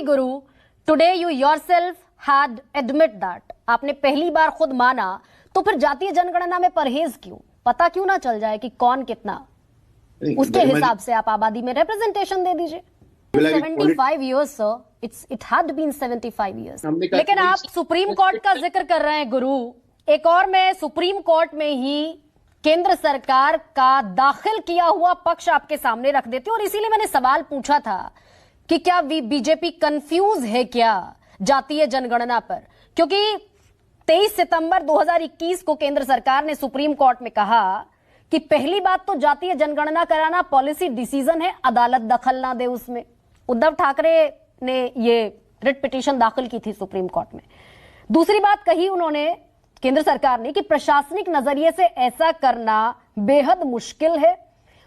Guru, today you yourself had admit that, आपने पहली बार खुद माना, तो फिर जातीय जनगणना में परहेज क्यों? पता क्यों ना चल जाए कि कौन कितना, उसके हिसाब से आप आबादी में रिप्रेजेंटेशन दे दीजिए। 75 years sir, it had been 75 years। लेकिन आप सुप्रीम कोर्ट का जिक्र कर रहे हैं गुरु, एक और मैं सुप्रीम कोर्ट में ही केंद्र सरकार का दाखिल किया हुआ पक्ष आपके सामने रख देती हूं, और इसीलिए मैंने सवाल पूछा था कि क्या बीजेपी कंफ्यूज है क्या जातीय जनगणना पर, क्योंकि 23 सितंबर 2021 को केंद्र सरकार ने सुप्रीम कोर्ट में कहा कि पहली बात तो जातीय जनगणना कराना पॉलिसी डिसीजन है, अदालत दखल ना दे उसमें। उद्धव ठाकरे ने ये रिट पिटीशन दाखिल की थी सुप्रीम कोर्ट में। दूसरी बात कही उन्होंने, केंद्र सरकार ने, कि प्रशासनिक नजरिए से ऐसा करना बेहद मुश्किल है,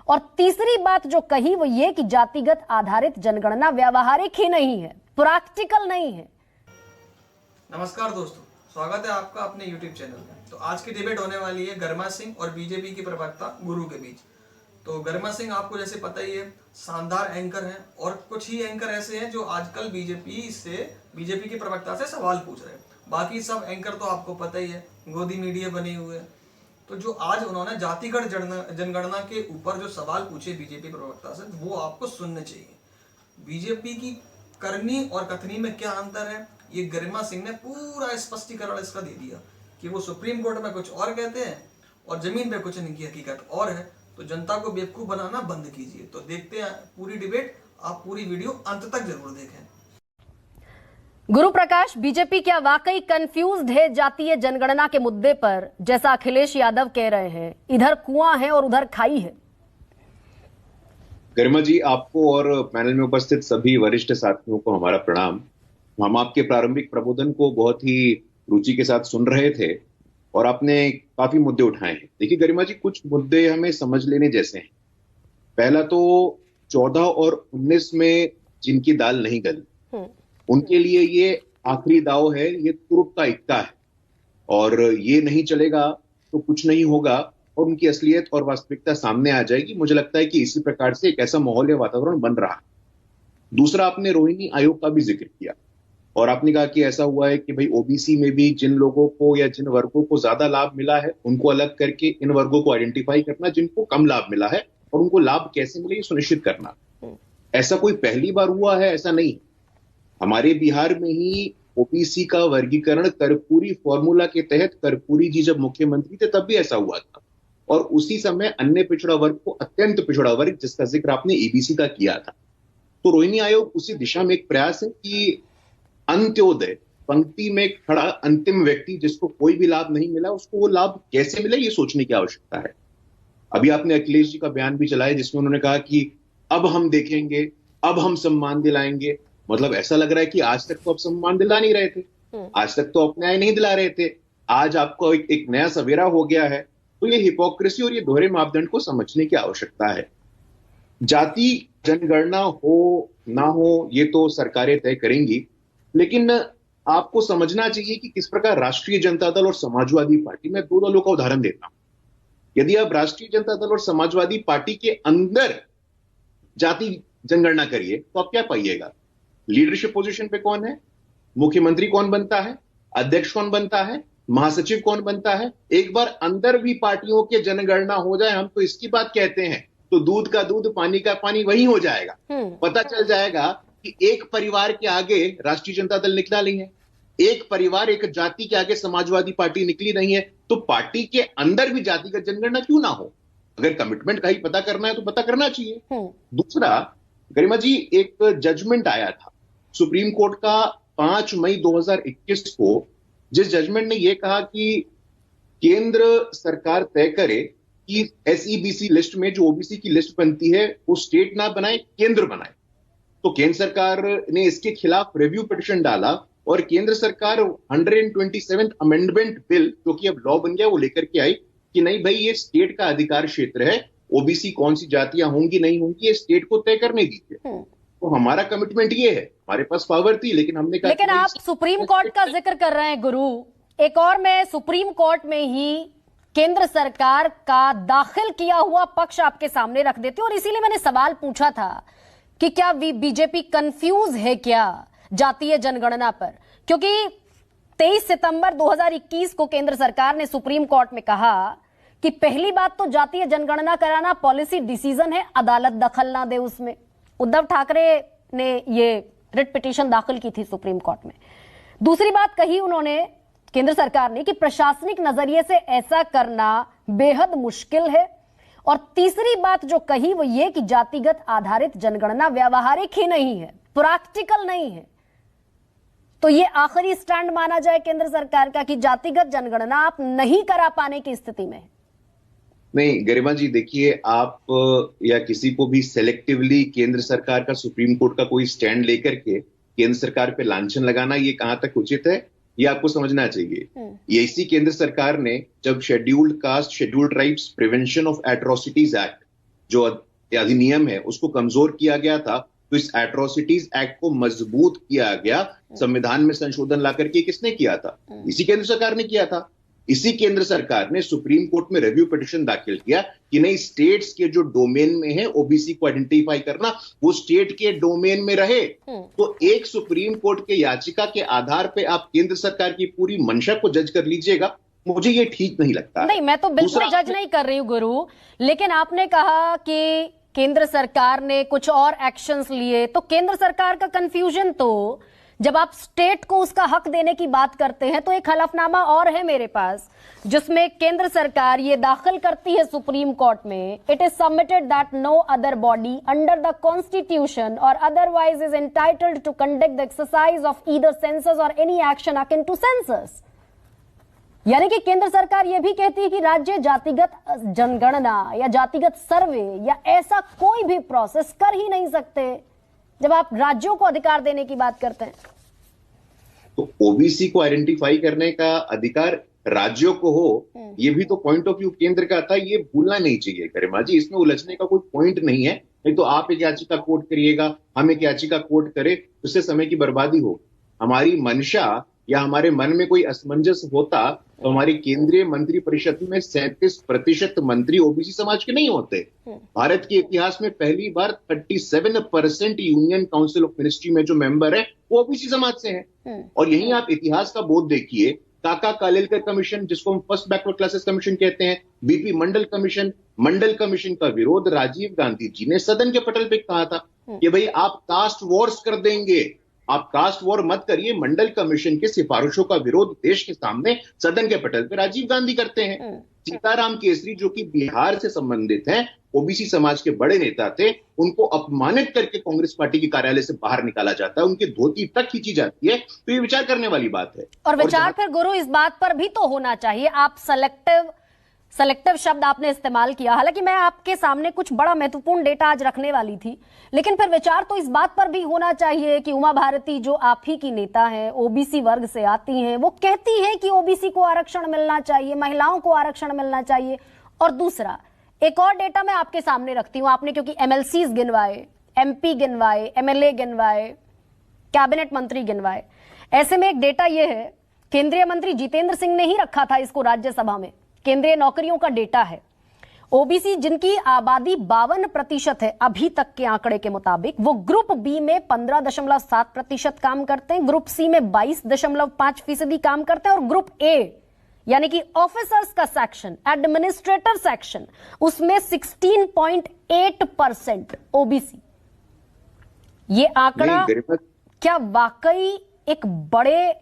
और तीसरी बात जो कही वो ये कि जातिगत आधारित जनगणना व्यावहारिक ही नहीं है, प्रैक्टिकल नहीं है। नमस्कार दोस्तों, स्वागत है आपका अपने YouTube चैनल में। तो आज की डिबेट होने वाली है गर्मा सिंह और बीजेपी की प्रवक्ता गुरु के बीच। तो गर्मा सिंह आपको जैसे पता ही है, शानदार एंकर हैं, और कुछ ही एंकर ऐसे हैं जो आजकल बीजेपी के प्रवक्ता से सवाल पूछ रहे हैं। बाकी सब एंकर तो आपको पता ही है, गोदी मीडिया बने हुए हैं। तो जो आज उन्होंने जातिगत जनगणना के ऊपर जो सवाल पूछे बीजेपी प्रवक्ता से, वो आपको सुनने चाहिए। बीजेपी की करनी और कथनी में क्या अंतर है, ये गरिमा सिंह ने पूरा स्पष्टीकरण इसका दे दिया कि वो सुप्रीम कोर्ट में कुछ और कहते हैं और जमीन पे कुछ इनकी हकीकत और है। तो जनता को बेवकूफ बनाना बंद कीजिए। तो देखते हैं पूरी डिबेट, आप पूरी वीडियो अंत तक जरूर देखें। गुरु प्रकाश, बीजेपी क्या वाकई कंफ्यूज्ड है जातीय जनगणना के मुद्दे पर, जैसा अखिलेश यादव कह रहे हैं, इधर कुआं है और उधर खाई है? गरिमा जी, आपको और पैनल में उपस्थित सभी वरिष्ठ साथियों को हमारा प्रणाम। हम आपके प्रारंभिक प्रबोधन को बहुत ही रुचि के साथ सुन रहे थे और आपने काफी मुद्दे उठाए हैं। देखिए गरिमा जी, कुछ मुद्दे हमें समझ लेने जैसे हैं। पहला तो 14 और 19 में जिनकी दाल नहीं गली, उनके लिए ये आखिरी दाव है, ये तुरुप का इक्का है, और ये नहीं चलेगा तो कुछ नहीं होगा और उनकी असलियत और वास्तविकता सामने आ जाएगी। मुझे लगता है कि इसी प्रकार से एक ऐसा माहौल या वातावरण बन रहा है। दूसरा, आपने रोहिणी आयोग का भी जिक्र किया और आपने कहा कि ऐसा हुआ है कि भाई ओबीसी में भी जिन लोगों को या जिन वर्गों को ज्यादा लाभ मिला है उनको अलग करके इन वर्गों को आइडेंटिफाई करना, जिनको कम लाभ मिला है और उनको लाभ कैसे मिले ये सुनिश्चित करना। ऐसा कोई पहली बार हुआ है ऐसा नहीं। हमारे बिहार में ही ओबीसी का वर्गीकरण कर्पूरी फॉर्मूला के तहत कर्पूरी जी जब मुख्यमंत्री थे तब भी ऐसा हुआ था, और उसी समय अन्य पिछड़ा वर्ग को अत्यंत पिछड़ा वर्ग, जिसका जिक्र आपने ईबीसी का किया था। तो रोहिणी आयोग उसी दिशा में एक प्रयास है कि अंत्योदय पंक्ति में खड़ा अंतिम व्यक्ति जिसको कोई भी लाभ नहीं मिला उसको वो लाभ कैसे मिले ये सोचने की आवश्यकता है। अभी आपने अखिलेश जी का बयान भी चलाया जिसमें उन्होंने कहा कि अब हम देखेंगे, अब हम सम्मान दिलाएंगे। मतलब ऐसा लग रहा है कि आज तक तो आप सम्मान दिला नहीं रहे थे, आज तक तो आप न्याय नहीं दिला रहे थे, आज आपको एक नया सवेरा हो गया है। तो ये हिपोक्रेसी और ये दोहरे मापदंड को समझने की आवश्यकता है। जाति जनगणना हो ना हो ये तो सरकारें तय करेंगी, लेकिन आपको समझना चाहिए कि किस प्रकार राष्ट्रीय जनता दल और समाजवादी पार्टी, मैं दो दलों का उदाहरण देता हूं। यदि आप राष्ट्रीय जनता दल और समाजवादी पार्टी के अंदर जाति जनगणना करिए तो आप क्या पाइएगा? लीडरशिप पोजीशन पे कौन है, मुख्यमंत्री कौन बनता है, अध्यक्ष कौन बनता है, महासचिव कौन बनता है। एक बार अंदर भी पार्टियों के जनगणना हो जाए, हम तो इसकी बात कहते हैं, तो दूध का दूध पानी का पानी वही हो जाएगा। पता चल जाएगा कि एक परिवार के आगे राष्ट्रीय जनता दल निकला नहीं है, एक परिवार एक जाति के आगे समाजवादी पार्टी निकली नहीं है, तो पार्टी के अंदर भी जातिगत जनगणना क्यों ना हो? अगर कमिटमेंट का ही पता करना है तो पता करना चाहिए। दूसरा गरिमा जी, एक जजमेंट आया था सुप्रीम कोर्ट का 5 मई 2021 को, जिस जजमेंट ने यह कहा कि केंद्र सरकार तय करे कि एसईबीसी लिस्ट में जो ओबीसी की लिस्ट बनती है वो स्टेट ना बनाए, केंद्र बनाए। तो केंद्र सरकार ने इसके खिलाफ रिव्यू पिटीशन डाला और केंद्र सरकार 127th अमेंडमेंट बिल, जो कि अब लॉ बन गया, वो लेकर के आई कि नहीं भाई ये स्टेट का अधिकार क्षेत्र है, ओबीसी कौन सी जातियां होंगी नहीं होंगी ये स्टेट को तय करने दीजिए। तो हमारा कमिटमेंट ये है, हमारे पास पावर थी लेकिन हमने कहा। लेकिन आप सुप्रीम कोर्ट का जिक्र कर रहे हैं गुरु, एक और मैं सुप्रीम कोर्ट में ही केंद्र सरकार का दाखिल किया हुआ पक्ष आपके सामने रख देती हूं, और इसीलिए मैंने सवाल पूछा था कि क्या बीजेपी कंफ्यूज है क्या जातीय जनगणना पर, क्योंकि 23 सितंबर 2021 को केंद्र सरकार ने सुप्रीम कोर्ट में कहा कि पहली बात तो जातीय जनगणना कराना पॉलिसी डिसीजन है, अदालत दखल ना दे उसमें। उद्धव ठाकरे ने ये रिट पिटीशन दाखिल की थी सुप्रीम कोर्ट में। दूसरी बात कही उन्होंने, केंद्र सरकार ने, कि प्रशासनिक नजरिए से ऐसा करना बेहद मुश्किल है। और तीसरी बात जो कही वो ये कि जातिगत आधारित जनगणना व्यावहारिक ही नहीं है, प्रैक्टिकल नहीं है। तो ये आखिरी स्टैंड माना जाए केंद्र सरकार का कि जातिगत जनगणना आप नहीं करा पाने की स्थिति में। नहीं गरिमा जी, देखिए, आप या किसी को भी सेलेक्टिवली केंद्र सरकार का सुप्रीम कोर्ट का कोई स्टैंड लेकर के केंद्र सरकार पे लांछन लगाना, ये कहां तक उचित है, ये आपको समझना चाहिए। ये इसी केंद्र सरकार ने जब scheduled caste scheduled tribes prevention of atrocities act जो अधिनियम है उसको कमजोर किया गया था, तो इस एट्रोसिटीज एक्ट को मजबूत किया गया, संविधान में संशोधन ला करके किसने किया था? इसी केंद्र सरकार ने किया था। इसी केंद्र सरकार ने सुप्रीम कोर्ट में रिव्यू पिटीशन दाखिल किया कि नहीं, स्टेट्स के जो डोमेन में है ओबीसी को आइडेंटिफाई करना, वो स्टेट के डोमेन में रहे। तो एक सुप्रीम कोर्ट के याचिका के आधार पे आप केंद्र सरकार की पूरी मंशा को जज कर लीजिएगा, मुझे ये ठीक नहीं लगता। नहीं, मैं तो बिल्कुल जज नहीं कर रही हूं गुरु, लेकिन आपने कहा कि केंद्र सरकार ने कुछ और एक्शंस लिए, तो केंद्र सरकार का कंफ्यूजन, तो जब आप स्टेट को उसका हक देने की बात करते हैं तो एक हलफनामा और है मेरे पास जिसमें केंद्र सरकार ये दाखिल करती है सुप्रीम कोर्ट में, it is submitted that no other body under the constitution और otherwise is entitled to conduct the exercise of either census और any action akin to census. यानी कि केंद्र सरकार यह भी कहती है कि राज्य जातिगत जनगणना या जातिगत सर्वे या ऐसा कोई भी प्रोसेस कर ही नहीं सकते जब आप राज्यों को अधिकार देने की बात करते हैं। तो ओबीसी को आइडेंटिफाई करने का अधिकार राज्यों को हो, ये भी तो पॉइंट ऑफ व्यू केंद्र का था, ये भूलना नहीं चाहिए गरिमा जी। इसमें उलझने का कोई पॉइंट नहीं है। नहीं तो आप एक याचिका कोर्ट करिएगा, हम एक याचिका कोर्ट करे, उससे समय की बर्बादी हो। हमारी मंशा या हमारे मन में कोई असमंजस होता तो हमारी केंद्रीय मंत्री परिषद में 37% मंत्री ओबीसी समाज के नहीं होते। भारत के इतिहास में पहली बार 37% यूनियन काउंसिल ऑफ मिनिस्ट्री में जो मेंबर है वो ओबीसी समाज से हैं। और यहीं आप इतिहास का बोध देखिए, काका कालेलकर कमीशन, जिसको हम फर्स्ट बैकवर्ड क्लासेस कमीशन कहते हैं, बीपी मंडल कमीशन का विरोध राजीव गांधी जी ने सदन के पटल पे कहा था कि भाई आप कास्ट वॉर्स कर देंगे, आप कास्ट वॉर मत करिए। मंडल कमीशन के सिफारिशों का विरोध देश के सामने सदन के पटल पे राजीव गांधी करते हैं। सीताराम केसरी जो कि बिहार से संबंधित हैं, ओबीसी समाज के बड़े नेता थे, उनको अपमानित करके कांग्रेस पार्टी के कार्यालय से बाहर निकाला जाता है, उनकी धोती तक खींची जाती है। तो ये विचार करने वाली बात है। और विचार फिर गुरु इस बात पर भी तो होना चाहिए, आप सेलेक्टिव शब्द आपने इस्तेमाल किया, हालांकि मैं आपके सामने कुछ बड़ा महत्वपूर्ण डेटा आज रखने वाली थी, लेकिन फिर विचार तो इस बात पर भी होना चाहिए कि उमा भारती जो आप ही की नेता हैं, ओबीसी वर्ग से आती हैं, वो कहती हैं कि ओबीसी को आरक्षण मिलना चाहिए, महिलाओं को आरक्षण मिलना चाहिए। और दूसरा एक और डेटा मैं आपके सामने रखती हूं, आपने क्योंकि एमएलसीज गिनवाए, एमपी गिनवाए, एमएलए गिनवाए, कैबिनेट मंत्री गिनवाए, ऐसे में एक डेटा यह है, केंद्रीय मंत्री जितेंद्र सिंह ने ही रखा था इसको राज्यसभा में, केंद्रीय नौकरियों का डेटा है। ओबीसी जिनकी आबादी 52% है अभी तक के आंकड़े के मुताबिक, वो ग्रुप बी में 15.7% काम करते हैं, ग्रुप सी में 22.5% काम करते हैं, और ग्रुप ए यानी कि ऑफिसर्स का सेक्शन, एडमिनिस्ट्रेटर सेक्शन, उसमें 16.8% ओबीसी। ये आंकड़ा क्या वाकई एक बड़े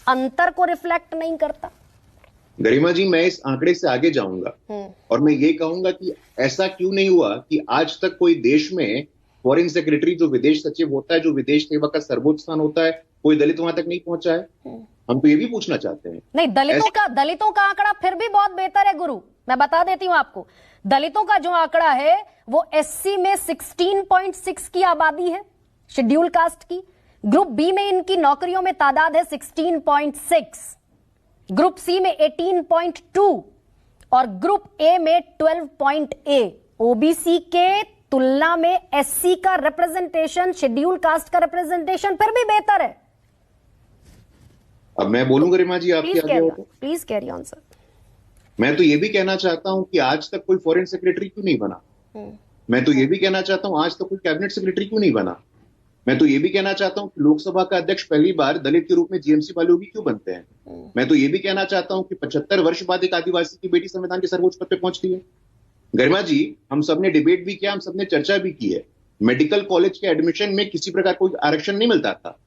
अंतर को रिफ्लेक्ट नहीं करता? गरिमा जी, मैं इस आंकड़े से आगे जाऊंगा और मैं ये कहूंगा कि ऐसा क्यों नहीं हुआ कि आज तक कोई देश में फॉरेन सेक्रेटरी जो विदेश सचिव होता है, जो विदेश सेवा का सर्वोच्च स्थान होता है, कोई दलित वहां तक नहीं पहुंचा है? हम तो ये भी पूछना चाहते हैं। नहीं, दलितों का आंकड़ा फिर भी बहुत बेहतर है गुरु, मैं बता देती हूं आपको। दलितों का जो आंकड़ा है वो एससी में 16.6 की आबादी है, शेड्यूल कास्ट की। ग्रुप बी में इनकी नौकरियों में तादाद है 16.6, ग्रुप सी में 18.2 और ग्रुप ए में 12.8। ओबीसी के तुलना में एससी का रिप्रेजेंटेशन, शेड्यूल कास्ट का रिप्रेजेंटेशन फिर भी बेहतर है। अब मैं बोलूं गरिमा जी, आपके आगे हो? Please carry on sir. मैं तो ये भी कहना चाहता हूं कि आज तक कोई फॉरेन सेक्रेटरी क्यों नहीं बना। मैं तो ये भी कहना चाहता हूं आज तक कोई कैबिनेट सेक्रेटरी क्यों नहीं बना। मैं तो ये भी कहना चाहता हूँ कि लोकसभा का अध्यक्ष पहली बार दलित के रूप में जीएमसी वाले भी क्यों बनते हैं। मैं तो ये भी कहना चाहता हूँ कि 75 वर्ष बाद एक आदिवासी की बेटी संविधान के सर्वोच्च पद पे पहुंचती है। गरिमा जी, हम सबने डिबेट भी किया, हम सबने चर्चा भी की है। मेडिकल कॉलेज के एडमिशन में किसी प्रकार कोई आरक्षण नहीं मिलता था।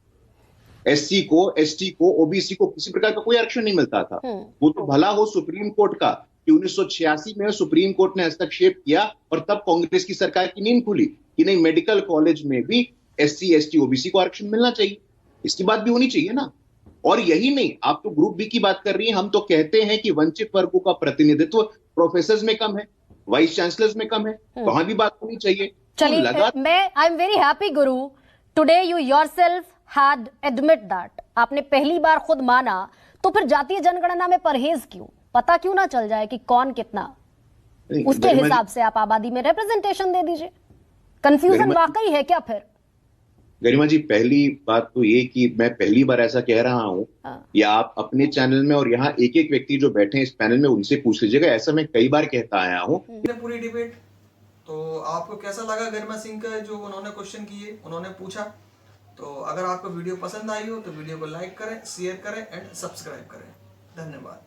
एससी को, एसटी को, ओबीसी को किसी प्रकार का कोई आरक्षण नहीं मिलता था। वो तो भला हो सुप्रीम कोर्ट का कि 1986 में सुप्रीम कोर्ट ने हस्तक्षेप किया और तब कांग्रेस की सरकार की नींद खुली कि नहीं, मेडिकल कॉलेज में भी एससी, एसटी, ओबीसी को आरक्षण मिलना चाहिए। इसकी बात भी होनी चाहिए ना। और यही नहीं, आप तो ग्रुप बी की बात कर रही हैं, हम तो कहते हैं कि वंचित वर्गों का प्रतिनिधित्व प्रोफेसर में कम है, वाइस चांसलर्स में कम है, वहां भी बात होनी चाहिए। चलिए, मैं I am very happy Guru, today you yourself had admit that, आपने पहली बार खुद माना, तो फिर जातीय जनगणना में परहेज क्यों? पता क्यों ना चल जाए कि कौन कितना, उसके हिसाब से आप आबादी में रिप्रेजेंटेशन दे दीजिए। कंफ्यूजन वाकई है क्या फिर? गरिमा जी, पहली बात तो ये कि मैं पहली बार ऐसा कह रहा हूं, या आप अपने चैनल में और यहाँ एक एक व्यक्ति जो बैठे हैं इस पैनल में उनसे पूछ लीजिएगा, ऐसा मैं कई बार कहता आया हूं। पूरी डिबेट तो आपको कैसा लगा गरिमा सिंह का जो उन्होंने क्वेश्चन किए, उन्होंने पूछा? तो अगर आपको वीडियो पसंद आई हो तो वीडियो को लाइक करें, शेयर करें एंड सब्सक्राइब करें। धन्यवाद।